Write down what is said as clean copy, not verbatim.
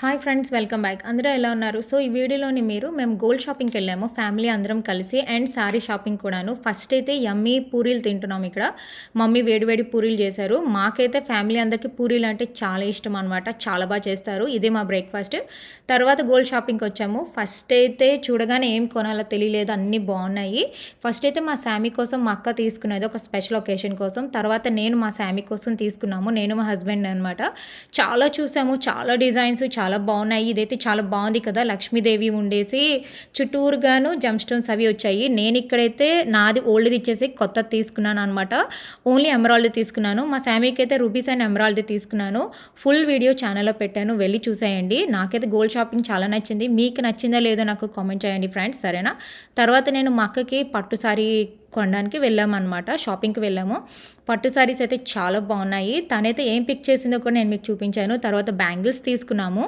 Hi friends, welcome back. అందరూ ఎలా ఉన్నారు? సో ఈ వీడియోలోని మేము గోల్డ్ షాపింగ్కి వెళ్ళాము ఫ్యామిలీ అందరం కలిసి, అండ్ శారీ షాపింగ్ కూడాను. ఫస్ట్ అయితే యమ్మీ పూరీలు తింటున్నాం ఇక్కడ. మమ్మీ వేడివేడి పూరీలు చేశారు. మాకైతే ఫ్యామిలీ అందరికీ పూరీలు అంటే చాలా ఇష్టం అనమాట. చాలా బాగా చేస్తారు. ఇదే మా బ్రేక్ఫాస్ట్. తర్వాత గోల్డ్ షాపింగ్కి వచ్చాము. ఫస్ట్ అయితే చూడగానే ఏం కొనాలో తెలియలేదు, అన్నీ బాగున్నాయి. ఫస్ట్ అయితే మా శామీ కోసం మా అక్క తీసుకునేది ఒక స్పెషల్ ఒకేషన్ కోసం. తర్వాత నేను మా శామీ కోసం తీసుకున్నాము, నేను మా హస్బెండ్ అనమాట. చాలా చూసాము, చాలా డిజైన్స్ చాలా బాగున్నాయి. ఇదైతే చాలా బాగుంది కదా, లక్ష్మీదేవి ఉండేసి చుట్టూరుగాను జమ్ స్టోన్స్ అవి వచ్చాయి. నేను ఇక్కడైతే నాది ఓల్డ్ది ఇచ్చేసి కొత్తది తీసుకున్నాను అనమాట. ఓన్లీ ఎమరాల్డ్ తీసుకున్నాను. మా శామీకి అయితే రూబీస్ అండ్ ఎమరాల్డ్ తీసుకున్నాను. ఫుల్ వీడియో ఛానల్లో పెట్టాను, వెళ్ళి చూసేయండి. నాకైతే గోల్డ్ షాపింగ్ చాలా నచ్చింది. మీకు నచ్చిందా లేదో నాకు కామెంట్ చేయండి ఫ్రెండ్స్, సరేనా? తర్వాత నేను మా అక్కకి పట్టు సారీ కొనడానికి వెళ్ళామన్నమాట, షాపింగ్కి వెళ్ళాము. పట్టు సారీస్ అయితే చాలా బాగున్నాయి. తనైతే ఏం పిక్ చేసిందో కూడా నేను మీకు చూపించాను. తర్వాత బ్యాంగిల్స్ తీసుకున్నాము.